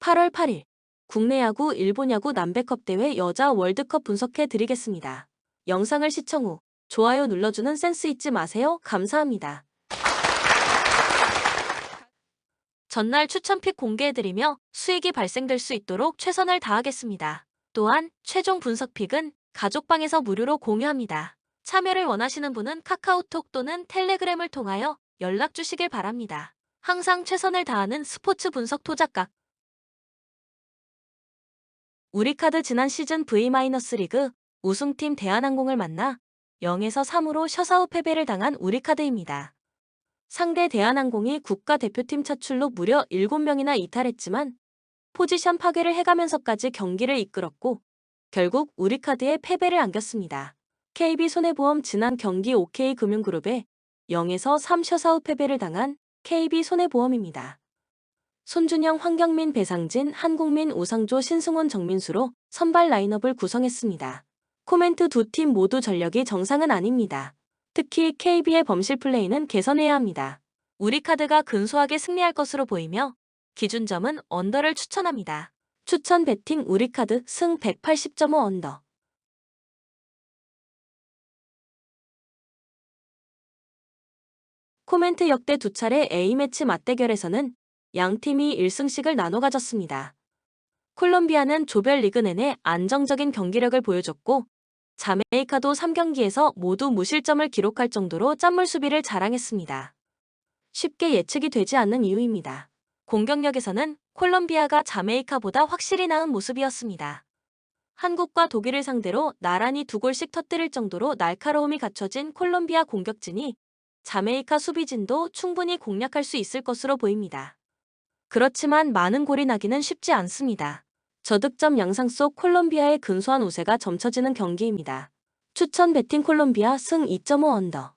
8월 8일 국내 야구 일본 야구 남배컵 대회 여자 월드컵 분석해 드리겠습니다. 영상을 시청 후 좋아요 눌러주는 센스 잊지 마세요. 감사합니다. 전날 추천픽 공개해드리며 수익이 발생될 수 있도록 최선을 다하겠습니다. 또한 최종 분석픽은 가족방에서 무료로 공유합니다. 참여를 원하시는 분은 카카오톡 또는 텔레그램을 통하여 연락 주시길 바랍니다. 항상 최선을 다하는 스포츠 분석 토작각. 우리카드 지난 시즌 V-리그 우승팀 대한항공을 만나 0에서 3으로 셔사후 패배를 당한 우리카드입니다. 상대 대한항공이 국가대표팀 차출로 무려 7명이나 이탈했지만 포지션 파괴를 해가면서까지 경기를 이끌었고 결국 우리카드에 패배를 안겼습니다. KB손해보험 지난 경기 OK금융그룹에 0에서 3 셔사후 패배를 당한 KB손해보험입니다. 손준영, 황경민, 배상진, 한국민, 오상조, 신승원, 정민수로 선발 라인업을 구성했습니다. 코멘트 두 팀 모두 전력이 정상은 아닙니다. 특히 KB의 범실 플레이는 개선해야 합니다. 우리카드가 근소하게 승리할 것으로 보이며 기준점은 언더를 추천합니다. 추천 배팅 우리카드 승 180.5 언더. 코멘트 역대 두 차례 A매치 맞대결에서는 양 팀이 1승씩을 나눠 가졌습니다. 콜롬비아는 조별 리그 내내 안정적인 경기력을 보여줬고 자메이카도 3경기에서 모두 무실점을 기록할 정도로 짠물 수비를 자랑했습니다. 쉽게 예측이 되지 않는 이유입니다. 공격력에서는 콜롬비아가 자메이카보다 확실히 나은 모습이었습니다. 한국과 독일을 상대로 나란히 2골씩 터뜨릴 정도로 날카로움이 갖춰진 콜롬비아 공격진이 자메이카 수비진도 충분히 공략할 수 있을 것으로 보입니다. 그렇지만 많은 골이 나기는 쉽지 않습니다. 저득점 양상 속 콜롬비아의 근소한 우세가 점쳐지는 경기입니다. 추천 배팅 콜롬비아 승 2.5 언더.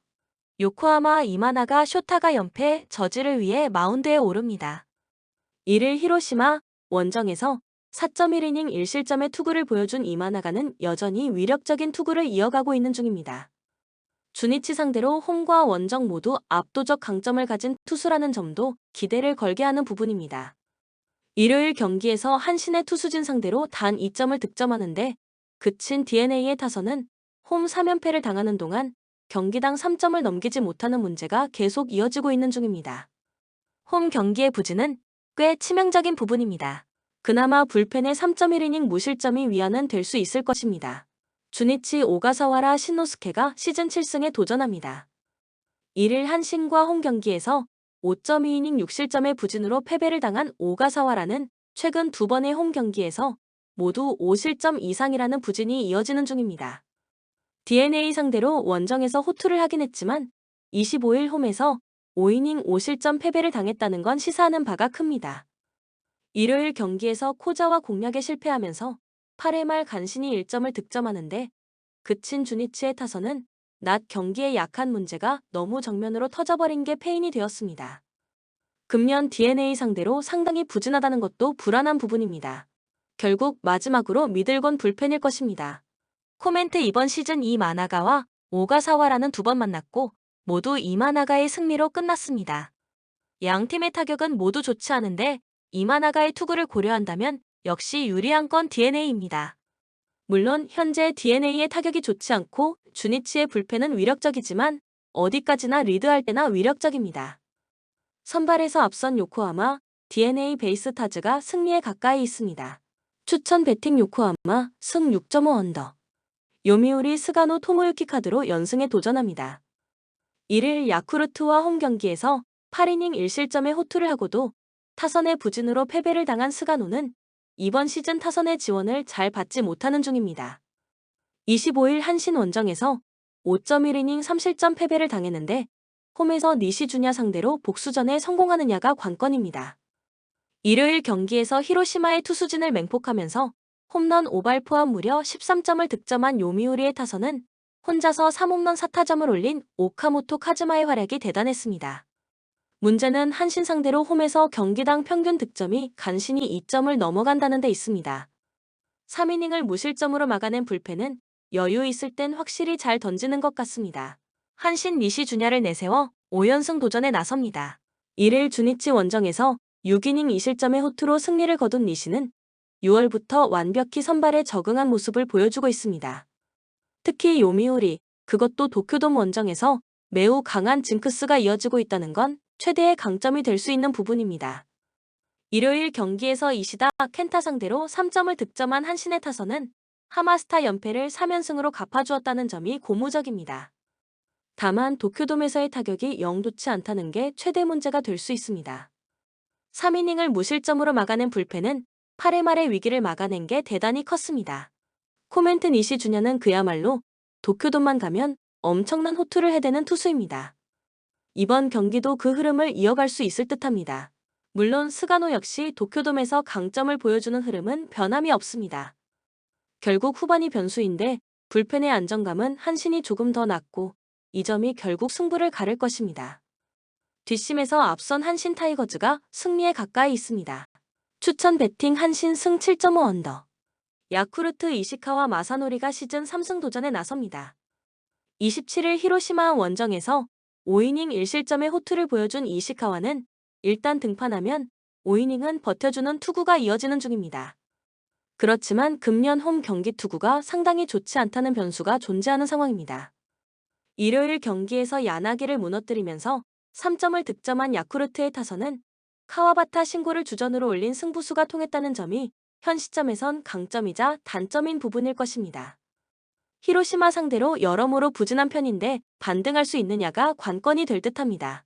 요코하마 이마나가 쇼타가 연패 저지를 위해 마운드에 오릅니다. 1일 히로시마 원정에서 4.1이닝 1실점의 투구를 보여준 이마나가는 여전히 위력적인 투구를 이어가고 있는 중입니다. 주니치 상대로 홈과 원정 모두 압도적 강점을 가진 투수라는 점도 기대를 걸게 하는 부분입니다. 일요일 경기에서 한신의 투수진 상대로 단 2점을 득점하는데 그친 DeNA의 타선은 홈 3연패를 당하는 동안 경기당 3점을 넘기지 못하는 문제가 계속 이어지고 있는 중입니다. 홈 경기의 부진은 꽤 치명적인 부분입니다. 그나마 불펜의 3.1이닝 무실점이 위안은 될 수 있을 것입니다. 주니치 오가사와라 신노스케가 시즌 7승에 도전합니다. 1일 한신과 홈 경기에서 5.2이닝 6실점의 부진으로 패배를 당한 오가사와라는 최근 2번의 홈 경기에서 모두 5실점 이상이라는 부진이 이어지는 중입니다. DeNA 상대로 원정에서 호투를 하긴 했지만 25일 홈에서 5이닝 5실점 패배를 당했다는 건 시사하는 바가 큽니다. 일요일 경기에서 코자와 공략에 실패하면서 8회 말 간신히 1점을 득점하는데 그친 주니치의 타선은 낮 경기에 약한 문제가 너무 정면으로 터져버린 게 패인이 되었습니다. 금년 DeNA 상대로 상당히 부진하다는 것도 불안한 부분입니다. 결국 마지막으로 미들건 불펜일 것입니다. 코멘트 이번 시즌 이마나가와 오가사와라는 2번 만났고 모두 이마나가의 승리로 끝났습니다. 양 팀의 타격은 모두 좋지 않은데 이마나가의 투구를 고려한다면 역시 유리한 건 DeNA입니다. 물론 현재 DeNA의 타격이 좋지 않고 주니치의 불펜은 위력적이지만 어디까지나 리드할 때나 위력적입니다. 선발에서 앞선 요코하마, DeNA 베이스타즈가 승리에 가까이 있습니다. 추천 배팅 요코하마 승 6.5 언더. 요미우리 스가노 토모유키 카드로 연승에 도전합니다. 1일 야쿠르트와 홈 경기에서 8이닝 1실점의 호투를 하고도 타선의 부진으로 패배를 당한 스가노는 이번 시즌 타선의 지원을 잘 받지 못하는 중입니다. 25일 한신 원정에서 5.1이닝 3실점 패배를 당했는데 홈에서 니시주냐 상대로 복수전에 성공하느냐가 관건입니다. 일요일 경기에서 히로시마의 투수진을 맹폭하면서 홈런 5발 포함 무려 13점을 득점한 요미우리의 타선은 혼자서 3홈런 4타점을 올린 오카모토 카즈마의 활약이 대단했습니다. 문제는 한신 상대로 홈에서 경기당 평균 득점이 간신히 2점을 넘어간다는 데 있습니다. 3이닝을 무실점으로 막아낸 불펜은 여유 있을 땐 확실히 잘 던지는 것 같습니다. 한신 니시주냐를 내세워 5연승 도전에 나섭니다. 1일 주니치 원정에서 6이닝 2실점의 호투로 승리를 거둔 니시는 6월부터 완벽히 선발에 적응한 모습을 보여주고 있습니다. 특히 요미우리, 그것도 도쿄돔 원정에서 매우 강한 징크스가 이어지고 있다는 건 최대의 강점이 될 수 있는 부분입니다. 일요일 경기에서 이시다 켄타 상대로 3점을 득점한 한신의 타선은 하마스타 연패를 3연승으로 갚아주었다는 점이 고무적입니다. 다만 도쿄돔에서의 타격이 영좋지 않다는 게 최대 문제가 될 수 있습니다. 3이닝을 무실점으로 막아낸 불펜은 8회 말의 위기를 막아낸 게 대단히 컸습니다. 코멘트 니시 주냐는 그야말로 도쿄돔만 가면 엄청난 호투를 해대는 투수입니다. 이번 경기도 그 흐름을 이어갈 수 있을 듯합니다. 물론 스가노 역시 도쿄돔에서 강점을 보여주는 흐름은 변함이 없습니다. 결국 후반이 변수인데 불펜의 안정감은 한신이 조금 더 낮고 이 점이 결국 승부를 가를 것입니다. 뒷심에서 앞선 한신 타이거즈가 승리에 가까이 있습니다. 추천 배팅 한신 승 7.5 언더. 야쿠르트 이시카와 마사노리가 시즌 3승 도전에 나섭니다. 27일 히로시마 원정에서 5이닝 1실점의 호투를 보여준 이시카와는 일단 등판하면 5이닝은 버텨주는 투구가 이어지는 중입니다. 그렇지만 금년 홈 경기 투구가 상당히 좋지 않다는 변수가 존재하는 상황입니다. 일요일 경기에서 야나기를 무너뜨리면서 3점을 득점한 야쿠르트의 타선은 카와바타 신고를 주전으로 올린 승부수가 통했다는 점이 현 시점에선 강점이자 단점인 부분일 것입니다. 히로시마 상대로 여러모로 부진한 편인데 반등할 수 있느냐가 관건이 될 듯합니다.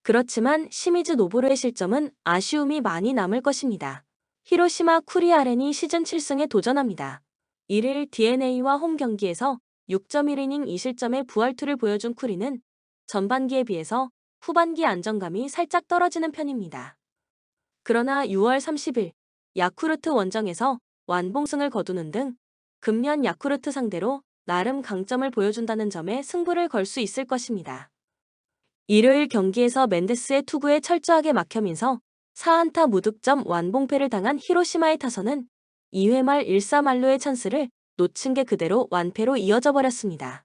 그렇지만 시미즈 노보루의 실점은 아쉬움이 많이 남을 것입니다. 히로시마 쿠리아렌이 시즌 7승에 도전합니다. 1일 DeNA와 홈 경기에서 6.1이닝 2실점의 부활투를 보여준 쿠리는 전반기에 비해서 후반기 안정감이 살짝 떨어지는 편입니다. 그러나 6월 30일 야쿠르트 원정에서 완봉승을 거두는 등 금년 야쿠르트 상대로 나름 강점을 보여준다는 점에 승부를 걸 수 있을 것입니다. 일요일 경기에서 멘데스의 투구에 철저하게 막혀면서 4안타 무득점 완봉패를 당한 히로시마의 타선은 2회 말 1사 말루의 찬스를 놓친 게 그대로 완패로 이어져 버렸습니다.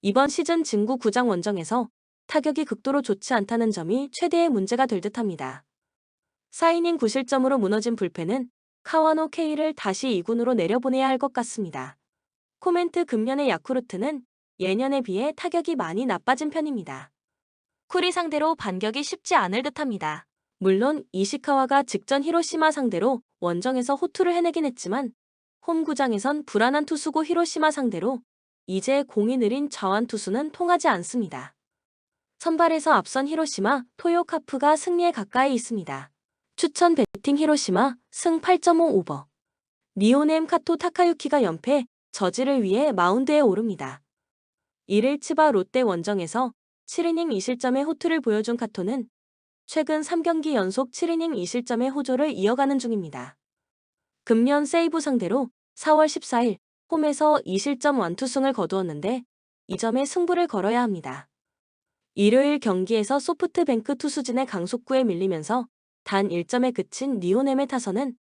이번 시즌 진구 구장 원정에서 타격이 극도로 좋지 않다는 점이 최대의 문제가 될 듯합니다. 4이닝 9실점으로 무너진 불펜은 카와노 K를 다시 2군으로 내려보내야 할 것 같습니다. 코멘트 금년의 야쿠르트는 예년에 비해 타격이 많이 나빠진 편입니다. 쿠리 상대로 반격이 쉽지 않을 듯합니다. 물론 이시카와가 직전 히로시마 상대로 원정에서 호투를 해내긴 했지만 홈 구장에선 불안한 투수고 히로시마 상대로 이제 공이 느린 좌완 투수는 통하지 않습니다. 선발에서 앞선 히로시마 토요카프가 승리에 가까이 있습니다. 추천 배팅 히로시마 승 8.5 오버. 니오넴 카토 타카유키가 연패 저지를 위해 마운드에 오릅니다. 1일 치바 롯데 원정에서 7이닝 2실점의 호투를 보여준 카토는 최근 3경기 연속 7이닝 2실점의 호조를 이어가는 중입니다. 금년 세이브 상대로 4월 14일 홈에서 2실점 완투승을 거두었는데 이 점에 승부를 걸어야 합니다. 일요일 경기에서 소프트뱅크 투수진의 강속구에 밀리면서 단 1점에 그친 니오넴의 타선은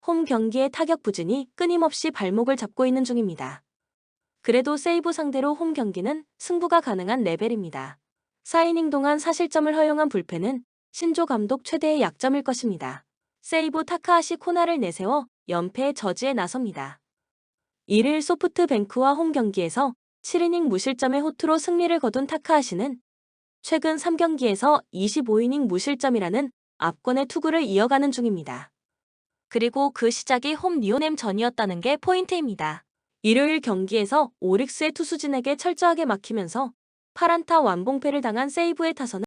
홈 경기의 타격 부진이 끊임없이 발목을 잡고 있는 중입니다. 그래도 세이브 상대로 홈 경기는 승부가 가능한 레벨입니다. 4이닝 동안 4실점을 허용한 불펜은 신조 감독 최대의 약점일 것입니다. 세이브 타카하시 코나를 내세워 연패 저지에 나섭니다. 1일 소프트뱅크와 홈 경기에서 7이닝 무실점의 호투로 승리를 거둔 타카하시는 최근 3경기에서 25이닝 무실점이라는 압권의 투구를 이어가는 중입니다. 그리고 그 시작이 홈 니오넴 전이었다는 게 포인트입니다. 일요일 경기에서 오릭스의 투수진에게 철저하게 막히면서 8안타 완봉패를 당한 세이브의 타선은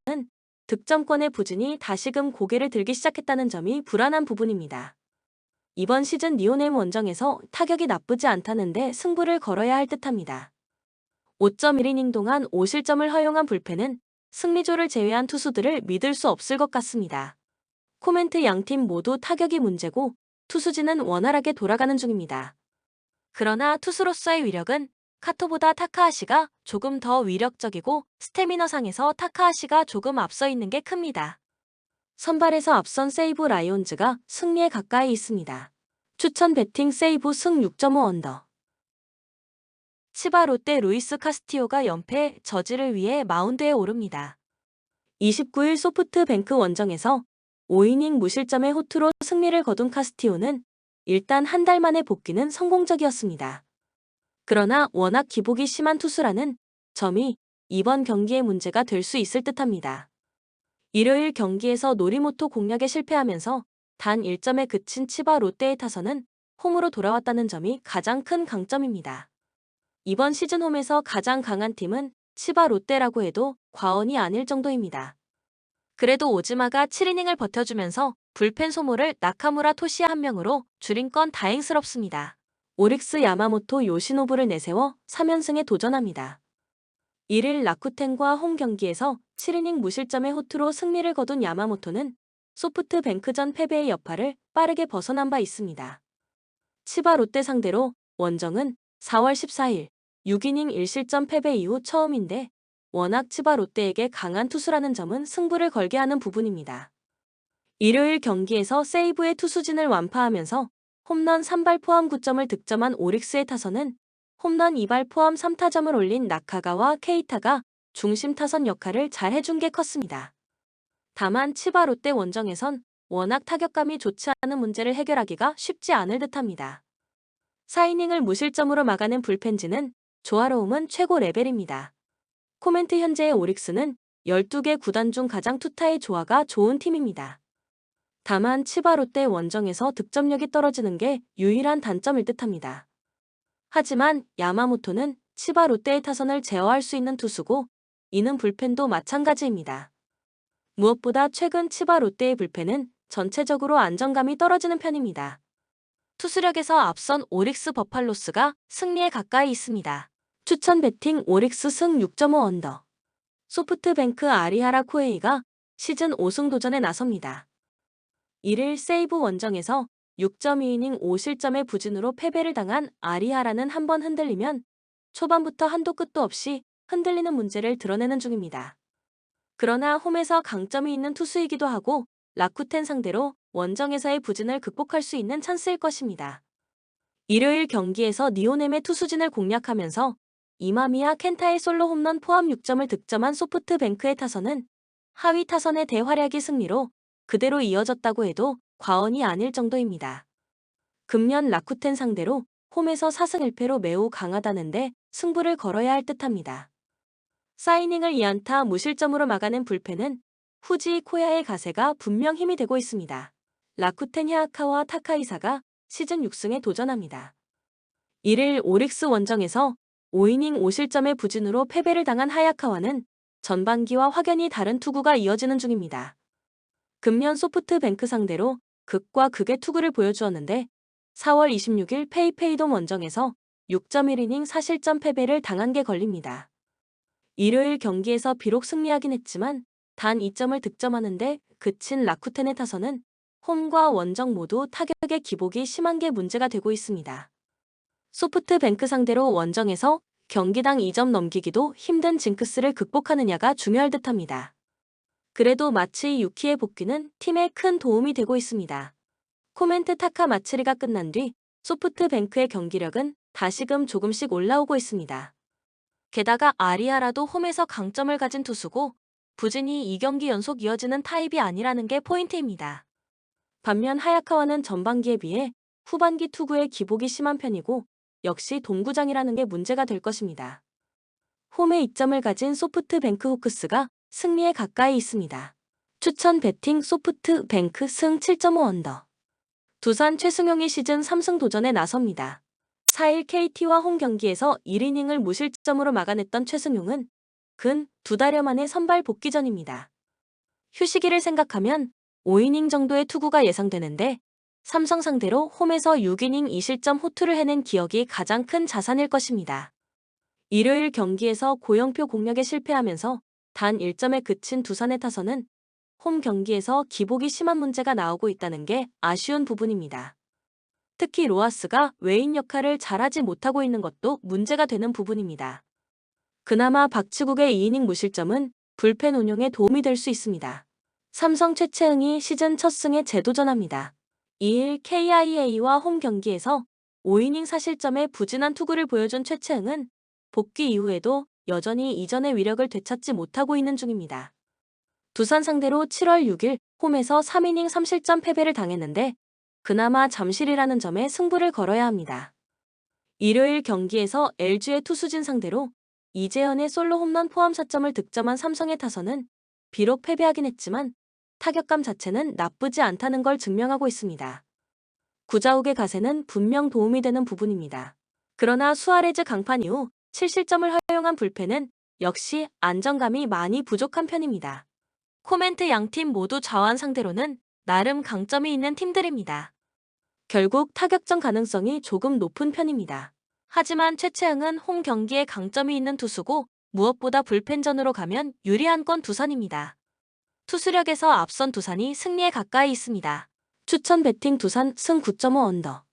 득점권의 부진이 다시금 고개를 들기 시작했다는 점이 불안한 부분입니다. 이번 시즌 니오넴 원정에서 타격이 나쁘지 않다는데 승부를 걸어야 할 듯합니다. 5.1이닝 동안 5실점을 허용한 불펜은 승리조를 제외한 투수들을 믿을 수 없을 것 같습니다. 코멘트 양팀 모두 타격이 문제고 투수진은 원활하게 돌아가는 중입니다. 그러나 투수로서의 위력은 카토보다 타카하시가 조금 더 위력적이고 스태미너상에서 타카하시가 조금 앞서 있는 게 큽니다. 선발에서 앞선 세이브 라이온즈가 승리에 가까이 있습니다. 추천 배팅 세이브 승 6.5 언더. 치바 롯데 루이스 카스티오가 연패 저지를 위해 마운드에 오릅니다. 29일 소프트뱅크 원정에서 5이닝 무실점의 호투로 승리를 거둔 카스티오는 일단 한 달 만에 복귀는 성공적이었습니다. 그러나 워낙 기복이 심한 투수라는 점이 이번 경기의 문제가 될 수 있을 듯합니다. 일요일 경기에서 노리모토 공략에 실패하면서 단 1점에 그친 치바 롯데의 타선은 홈으로 돌아왔다는 점이 가장 큰 강점입니다. 이번 시즌 홈에서 가장 강한 팀은 치바 롯데라고 해도 과언이 아닐 정도입니다. 그래도 오즈마가 7이닝을 버텨주면서 불펜 소모를 나카무라 토시야 한 명으로 줄인 건 다행스럽습니다. 오릭스 야마모토 요시노부를 내세워 3연승에 도전합니다. 1일 라쿠텐과 홈 경기에서 7이닝 무실점의 호투로 승리를 거둔 야마모토는 소프트뱅크전 패배의 여파를 빠르게 벗어난 바 있습니다. 치바 롯데 상대로 원정은 4월 14일 6이닝 1실점 패배 이후 처음인데 워낙 치바 롯데에게 강한 투수라는 점은 승부를 걸게 하는 부분입니다. 일요일 경기에서 세이브의 투수진을 완파하면서 홈런 3발 포함 9점을 득점한 오릭스의 타선은 홈런 2발 포함 3타점을 올린 나카가와 케이타가 중심 타선 역할을 잘 해준 게 컸습니다. 다만 치바 롯데 원정에선 워낙 타격감이 좋지 않은 문제를 해결하기가 쉽지 않을 듯합니다. 4이닝을 무실점으로 막아낸 불펜진은 조화로움은 최고 레벨입니다. 코멘트 현재의 오릭스는 12개 구단 중 가장 투타의 조화가 좋은 팀입니다. 다만 치바 롯데 원정에서 득점력이 떨어지는 게 유일한 단점일 듯합니다. 하지만 야마모토는 치바 롯데의 타선을 제어할 수 있는 투수고 이는 불펜도 마찬가지입니다. 무엇보다 최근 치바 롯데의 불펜은 전체적으로 안정감이 떨어지는 편입니다. 투수력에서 앞선 오릭스 버팔로스가 승리에 가까이 있습니다. 추천 배팅 오릭스 승 6.5 언더. 소프트뱅크 아리하라 코에이가 시즌 5승 도전에 나섭니다. 1일 세이브 원정에서 6.2이닝 5실점의 부진으로 패배를 당한 아리하라는 한번 흔들리면 초반부터 한도 끝도 없이 흔들리는 문제를 드러내는 중입니다. 그러나 홈에서 강점이 있는 투수이기도 하고 라쿠텐 상대로 원정에서의 부진을 극복할 수 있는 찬스일 것입니다. 일요일 경기에서 니오넴의 투수진을 공략하면서 이마미야 켄타의 솔로 홈런 포함 6점을 득점한 소프트뱅크의 타선은 하위 타선의 대활약이 승리로 그대로 이어졌다고 해도 과언이 아닐 정도입니다. 금년 라쿠텐 상대로 홈에서 4승 1패로 매우 강하다는데 승부를 걸어야 할 듯합니다. 4이닝을 2안타 무실점으로 막아낸 불펜은 후지 코야의 가세가 분명 힘이 되고 있습니다. 라쿠텐 야하카와 타카이사가 시즌 6승에 도전합니다. 1일 오릭스 원정에서 5이닝 5실점의 부진으로 패배를 당한 하야카와는 전반기와 확연히 다른 투구가 이어지는 중입니다. 금년 소프트뱅크 상대로 극과 극의 투구를 보여주었는데 4월 26일 페이페이돔 원정에서 6.1이닝 4실점 패배를 당한 게 걸립니다. 일요일 경기에서 비록 승리하긴 했지만 단 2점을 득점하는데 그친 라쿠텐의 타선은 홈과 원정 모두 타격의 기복이 심한 게 문제가 되고 있습니다. 소프트뱅크 상대로 원정에서 경기당 2점 넘기기도 힘든 징크스를 극복하느냐가 중요할 듯합니다. 그래도 마츠이 유키의 복귀는 팀에 큰 도움이 되고 있습니다. 코멘트 타카 마츠리가 끝난 뒤 소프트뱅크의 경기력은 다시금 조금씩 올라오고 있습니다. 게다가 아리아라도 홈에서 강점을 가진 투수고 부진이 2경기 연속 이어지는 타입이 아니라는 게 포인트입니다. 반면 하야카와는 전반기에 비해 후반기 투구에 기복이 심한 편이고 역시 동구장이라는 게 문제가 될 것입니다. 홈에 이점을 가진 소프트뱅크 호크스가 승리에 가까이 있습니다. 추천 배팅 소프트뱅크 승 7.5 언더. 두산 최승용이 시즌 3승 도전에 나섭니다. 4일 KT와 홈 경기에서 1이닝을 무실점으로 막아냈던 최승용은 근 2달여 만에 선발 복귀전입니다. 휴식일을 생각하면 5이닝 정도의 투구가 예상되는데 삼성 상대로 홈에서 6이닝 2실점 호투를 해낸 기억이 가장 큰 자산일 것입니다. 일요일 경기에서 고영표 공략에 실패하면서 단 1점에 그친 두산의 타선은 홈 경기에서 기복이 심한 문제가 나오고 있다는 게 아쉬운 부분입니다. 특히 로하스가 외인 역할을 잘하지 못하고 있는 것도 문제가 되는 부분입니다. 그나마 박치국의 2이닝 무실점은 불펜 운용에 도움이 될 수 있습니다. 삼성 최채응이 시즌 첫 승에 재도전합니다. 2일 KIA와 홈 경기에서 5이닝 4실점의 부진한 투구를 보여준 최채응은 복귀 이후에도 여전히 이전의 위력을 되찾지 못하고 있는 중입니다. 두산 상대로 7월 6일 홈에서 3이닝 3실점 패배를 당했는데 그나마 잠실이라는 점에 승부를 걸어야 합니다. 일요일 경기에서 LG의 투수진 상대로 이재현의 솔로 홈런 포함 4점을 득점한 삼성의 타선은 비록 패배하긴 했지만 타격감 자체는 나쁘지 않다는 걸 증명하고 있습니다. 구자욱의 가세는 분명 도움이 되는 부분입니다. 그러나 수아레즈 강판 이후 7실점을 허용한 불펜은 역시 안정감이 많이 부족한 편입니다. 코멘트 양팀 모두 좌완 상대로는 나름 강점이 있는 팀들입니다. 결국 타격전 가능성이 조금 높은 편입니다. 하지만 최채영은 홈 경기에 강점이 있는 투수고 무엇보다 불펜전으로 가면 유리한 건 두산입니다. 투수력에서 앞선 두산이 승리에 가까이 있습니다. 추천 배팅 두산 승 9.5 언더.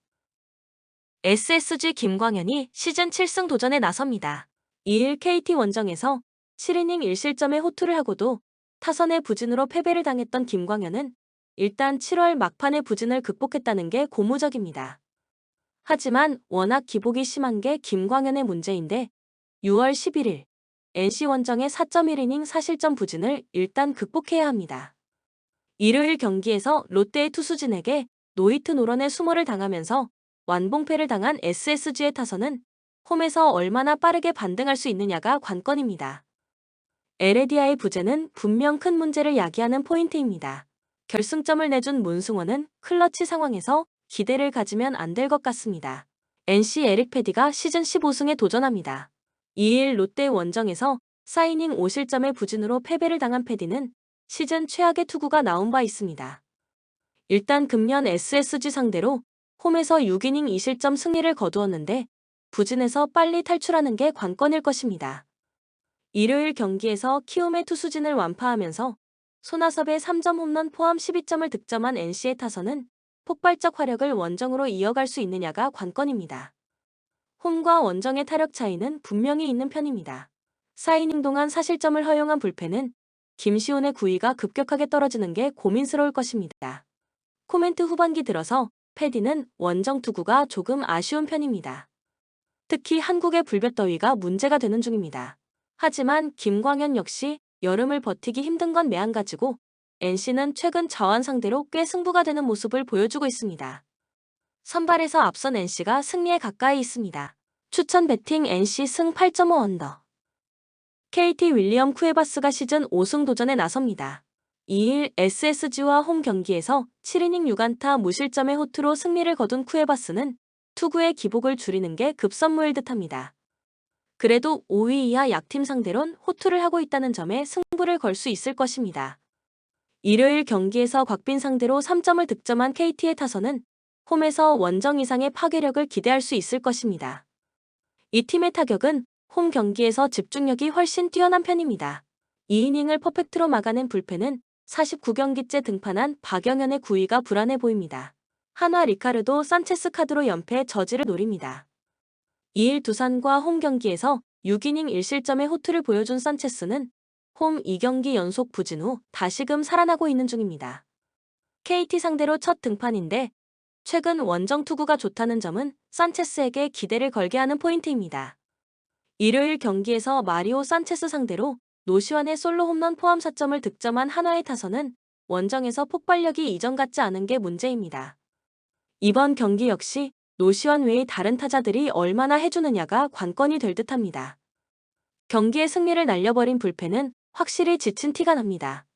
SSG 김광현이 시즌 7승 도전에 나섭니다. 2일 KT 원정에서 7이닝 1실점의 호투를 하고도 타선의 부진으로 패배를 당했던 김광현은 일단 7월 막판의 부진을 극복했다는 게 고무적입니다. 하지만 워낙 기복이 심한 게 김광현의 문제인데 6월 11일 NC 원정의 4.1이닝 4실점 부진을 일단 극복해야 합니다. 일요일 경기에서 롯데의 투수진에게 노히트 노런의 수모를 당하면서 완봉패를 당한 SSG의 타선은 홈에서 얼마나 빠르게 반등할 수 있느냐가 관건입니다. 에레디아의 부재는 분명 큰 문제를 야기하는 포인트입니다. 결승점을 내준 문승원은 클러치 상황에서 기대를 가지면 안 될 것 같습니다. NC 에릭 패디가 시즌 15승에 도전합니다. 2일 롯데 원정에서 4이닝 5실점의 부진으로 패배를 당한 패디는 시즌 최악의 투구가 나온 바 있습니다. 일단 금년 SSG 상대로 홈에서 6이닝 2실점 승리를 거두었는데 부진에서 빨리 탈출하는 게 관건일 것입니다. 일요일 경기에서 키움의 투수진을 완파하면서 손아섭의 3점 홈런 포함 12점을 득점한 NC의 타선은 폭발적 화력을 원정으로 이어갈 수 있느냐가 관건입니다. 홈과 원정의 타력 차이는 분명히 있는 편입니다. 4이닝 동안 4실점을 허용한 불펜은 김시훈의 구위가 급격하게 떨어지는 게 고민스러울 것입니다. 코멘트 후반기 들어서 패디는 원정 투구가 조금 아쉬운 편입니다. 특히 한국의 불볕더위가 문제가 되는 중입니다. 하지만 김광현 역시 여름을 버티기 힘든 건 매한가지고 NC는 최근 자완 상대로 꽤 승부가 되는 모습을 보여주고 있습니다. 선발에서 앞선 NC가 승리에 가까이 있습니다. 추천 배팅 NC 승 8.5 언더. KT 윌리엄 쿠에바스가 시즌 5승 도전에 나섭니다. 2일 SSG와 홈 경기에서 7이닝 6안타 무실점의 호투로 승리를 거둔 쿠에바스는 투구의 기복을 줄이는 게 급선무일 듯합니다. 그래도 5위 이하 약팀 상대론 호투를 하고 있다는 점에 승부를 걸 수 있을 것입니다. 일요일 경기에서 곽빈 상대로 3점을 득점한 KT의 타선은 홈에서 원정 이상의 파괴력을 기대할 수 있을 것입니다. 이 팀의 타격은 홈 경기에서 집중력이 훨씬 뛰어난 편입니다. 2이닝을 퍼펙트로 막아낸 불펜은 49경기째 등판한 박영현의 구위가 불안해 보입니다. 한화 리카르도 산체스 카드로 연패 저지를 노립니다. 2일 두산과 홈 경기에서 6이닝 1실점의 호투를 보여준 산체스는 홈 2경기 연속 부진 후 다시금 살아나고 있는 중입니다. KT 상대로 첫 등판인데 최근 원정 투구가 좋다는 점은 산체스에게 기대를 걸게 하는 포인트입니다. 일요일 경기에서 마리오 산체스 상대로 노시환의 솔로 홈런 포함 4점을 득점한 한화의 타선은 원정에서 폭발력이 이전 같지 않은 게 문제입니다. 이번 경기 역시 노시환 외의 다른 타자들이 얼마나 해주느냐가 관건이 될 듯합니다. 경기의 승리를 날려버린 불펜은 확실히 지친 티가 납니다.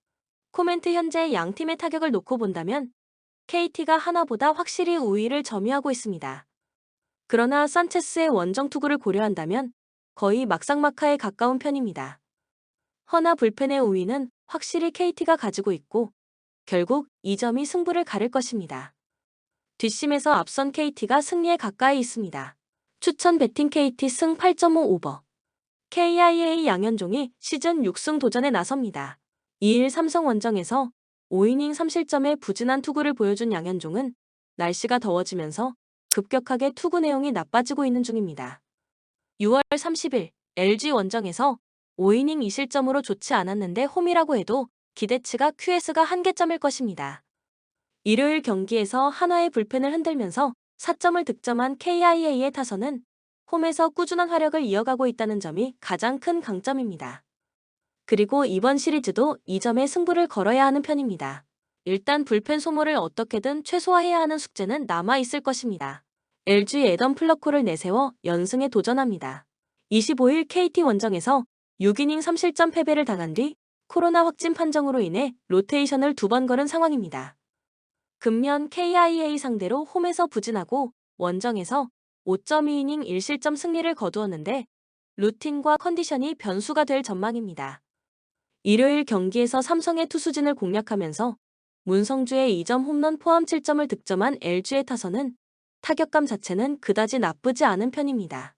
코멘트 현재 양팀의 타격을 놓고 본다면 KT가 하나보다 확실히 우위를 점유하고 있습니다. 그러나 산체스의 원정 투구를 고려한다면 거의 막상막하에 가까운 편입니다. 허나 불펜의 우위는 확실히 KT가 가지고 있고 결국 이 점이 승부를 가를 것입니다. 뒷심에서 앞선 KT가 승리에 가까이 있습니다. 추천 배팅 KT 승 8.5 오버. KIA 양현종이 시즌 6승 도전에 나섭니다. 2일 삼성 원정에서 5이닝 3실점의 부진한 투구를 보여준 양현종은 날씨가 더워지면서 급격하게 투구 내용이 나빠지고 있는 중입니다. 6월 30일 LG 원정에서 5이닝 2실점으로 좋지 않았는데 홈이라고 해도 기대치가 QS가 한계점일 것입니다. 일요일 경기에서 한화의 불펜을 흔들면서 4점을 득점한 KIA의 타선은 홈에서 꾸준한 화력을 이어가고 있다는 점이 가장 큰 강점입니다. 그리고 이번 시리즈도 이 점에 승부를 걸어야 하는 편입니다. 일단 불펜 소모를 어떻게든 최소화해야 하는 숙제는 남아있을 것입니다. LG 에던 플러코를 내세워 연승에 도전합니다. 25일 KT 원정에서 6이닝 3실점 패배를 당한 뒤 코로나 확진 판정으로 인해 로테이션을 2번 걸은 상황입니다. 금년 KIA 상대로 홈에서 부진하고 원정에서 5.2이닝 1실점 승리를 거두었는데 루틴과 컨디션이 변수가 될 전망입니다. 일요일 경기에서 삼성의 투수진을 공략하면서 문성주의 2점 홈런 포함 7점을 득점한 LG의 타선은 타격감 자체는 그다지 나쁘지 않은 편입니다.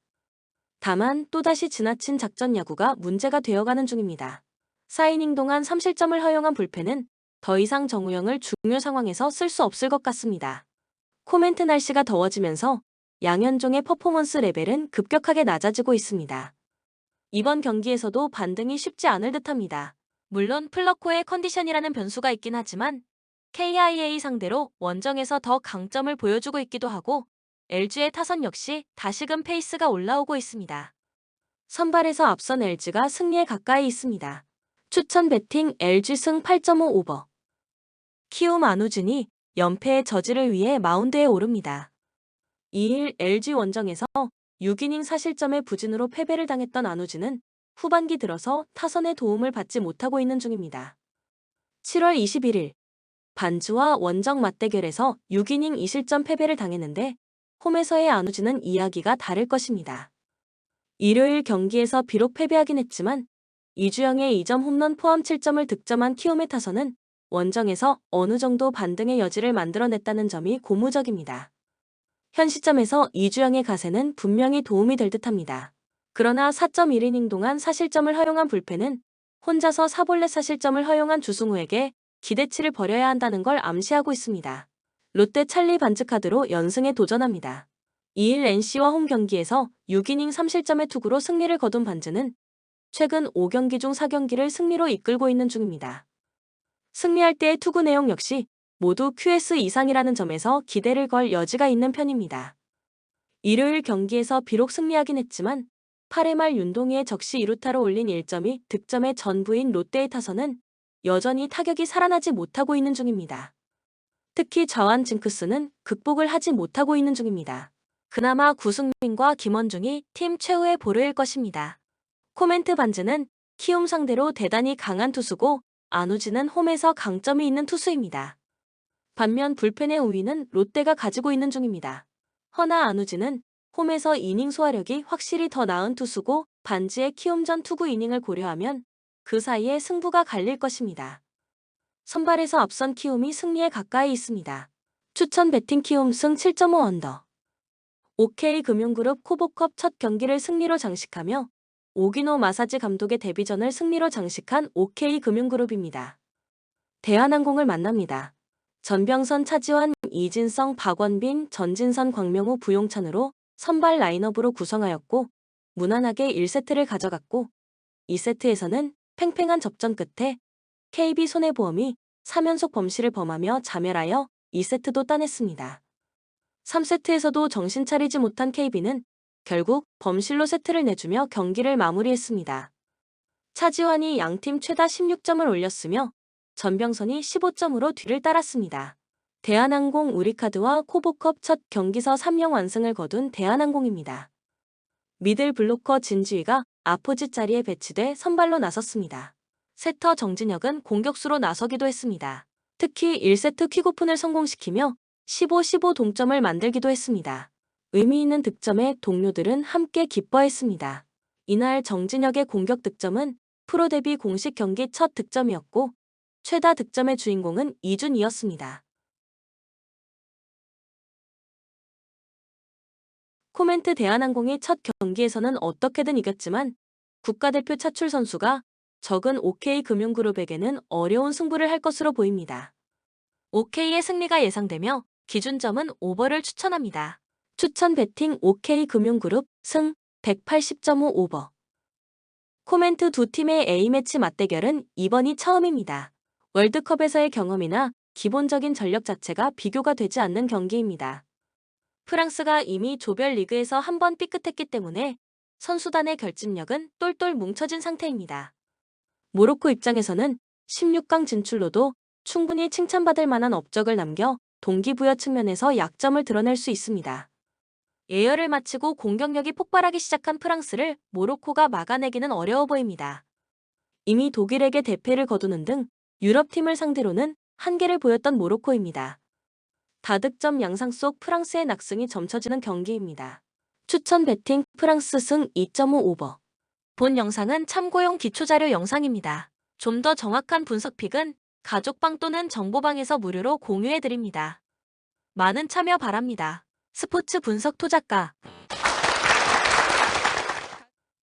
다만 또다시 지나친 작전 야구가 문제가 되어가는 중입니다. 4이닝 동안 3실점을 허용한 불펜은 더 이상 정우영을 중요 상황에서 쓸 수 없을 것 같습니다. 코멘트 날씨가 더워지면서 양현종의 퍼포먼스 레벨은 급격하게 낮아지고 있습니다. 이번 경기에서도 반등이 쉽지 않을 듯합니다. 물론 플러코의 컨디션이라는 변수가 있긴 하지만 KIA 상대로 원정에서 더 강점을 보여주고 있기도 하고 LG의 타선 역시 다시금 페이스가 올라오고 있습니다. 선발에서 앞선 LG가 승리에 가까이 있습니다. 추천 배팅 LG 승 8.5 오버. 키움 안우진이 연패의 저지를 위해 마운드에 오릅니다. 2일 LG 원정에서 6이닝 4실점의 부진으로 패배를 당했던 안우진은 후반기 들어서 타선의 도움을 받지 못하고 있는 중입니다. 7월 21일 반주와 원정 맞대결에서 6이닝 2실점 패배를 당했는데 홈에서의 안우진은 이야기가 다를 것입니다. 일요일 경기에서 비록 패배하긴 했지만 이주영의 2점 홈런 포함 7점을 득점한 키움의 타선은 원정에서 어느 정도 반등의 여지를 만들어냈다는 점이 고무적입니다. 현 시점에서 이주영의 가세는 분명히 도움이 될 듯합니다. 그러나 4.1이닝 동안 4실점을 허용한 불펜은 혼자서 4볼넷 4실점을 허용한 주승우에게 기대치를 버려야 한다는 걸 암시하고 있습니다. 롯데 찰리 반츠카드로 연승에 도전합니다. 2일 NC와 홈 경기에서 6이닝 3실점의 투구로 승리를 거둔 반즈는 최근 5경기 중 4경기를 승리로 이끌고 있는 중입니다. 승리할 때의 투구 내용 역시 모두 QS 이상이라는 점에서 기대를 걸 여지가 있는 편입니다. 일요일 경기에서 비록 승리하긴 했지만 8회 말 윤동희의 적시 2루타로 올린 1점이 득점의 전부인 롯데의 타선은 여전히 타격이 살아나지 못하고 있는 중입니다. 특히 좌완 징크스는 극복을 하지 못하고 있는 중입니다. 그나마 구승민과 김원중이 팀 최후의 보루일 것입니다. 코멘트 반즈는 키움 상대로 대단히 강한 투수고 안우진은 홈에서 강점이 있는 투수입니다. 반면 불펜의 우위는 롯데가 가지고 있는 중입니다. 허나 안우진은 홈에서 이닝 소화력이 확실히 더 나은 투수고 반지의 키움전 투구 이닝을 고려하면 그 사이에 승부가 갈릴 것입니다. 선발에서 앞선 키움이 승리에 가까이 있습니다. 추천 배팅 키움 승 7.5 언더. OK금융그룹 코보컵 첫 경기를 승리로 장식하며 오기노 마사지 감독의 데뷔전을 승리로 장식한 OK금융그룹입니다. 대한항공을 만납니다. 전병선, 차지환, 이진성, 박원빈, 전진선, 광명우, 부용찬으로 선발 라인업으로 구성하였고 무난하게 1세트를 가져갔고 2세트에서는 팽팽한 접전 끝에 KB손해보험이 3연속 범실을 범하며 자멸하여 2세트도 따냈습니다. 3세트에서도 정신 차리지 못한 KB는 결국 범실로 세트를 내주며 경기를 마무리했습니다. 차지환이 양팀 최다 16점을 올렸으며 전병선이 15점으로 뒤를 따랐습니다. 대한항공 우리카드와 코보컵 첫 경기서 3영 완승을 거둔 대한항공입니다. 미들 블로커 진주희가 아포짓 자리에 배치돼 선발로 나섰습니다. 세터 정진혁은 공격수로 나서기도 했습니다. 특히 1세트 퀵오픈을 성공시키며 15-15 동점을 만들기도 했습니다. 의미 있는 득점에 동료들은 함께 기뻐했습니다. 이날 정진혁의 공격 득점은 프로 데뷔 공식 경기 첫 득점이었고 최다 득점의 주인공은 이준이었습니다. 코멘트 대한항공이 첫 경기에서는 어떻게든 이겼지만 국가대표 차출 선수가 적은 OK금융그룹에게는 어려운 승부를 할 것으로 보입니다. OK의 승리가 예상되며 기준점은 오버를 추천합니다. 추천 배팅 OK금융그룹 승 180.5 오버. 코멘트 두 팀의 A매치 맞대결은 이번이 처음입니다. 월드컵에서의 경험이나 기본적인 전력 자체가 비교가 되지 않는 경기입니다. 프랑스가 이미 조별리그에서 한 번 삐끗했기 때문에 선수단의 결집력은 똘똘 뭉쳐진 상태입니다. 모로코 입장에서는 16강 진출로도 충분히 칭찬받을 만한 업적을 남겨 동기부여 측면에서 약점을 드러낼 수 있습니다. 예열을 마치고 공격력이 폭발하기 시작한 프랑스를 모로코가 막아내기는 어려워 보입니다. 이미 독일에게 대패를 거두는 등 유럽팀을 상대로는 한계를 보였던 모로코입니다. 다득점 양상 속 프랑스의 낙승이 점쳐지는 경기입니다. 추천 배팅 프랑스 승 2.5 오버. 본 영상은 참고용 기초자료 영상입니다. 좀 더 정확한 분석 픽은 가족방 또는 정보방에서 무료로 공유해드립니다. 많은 참여 바랍니다. 스포츠 분석 토작가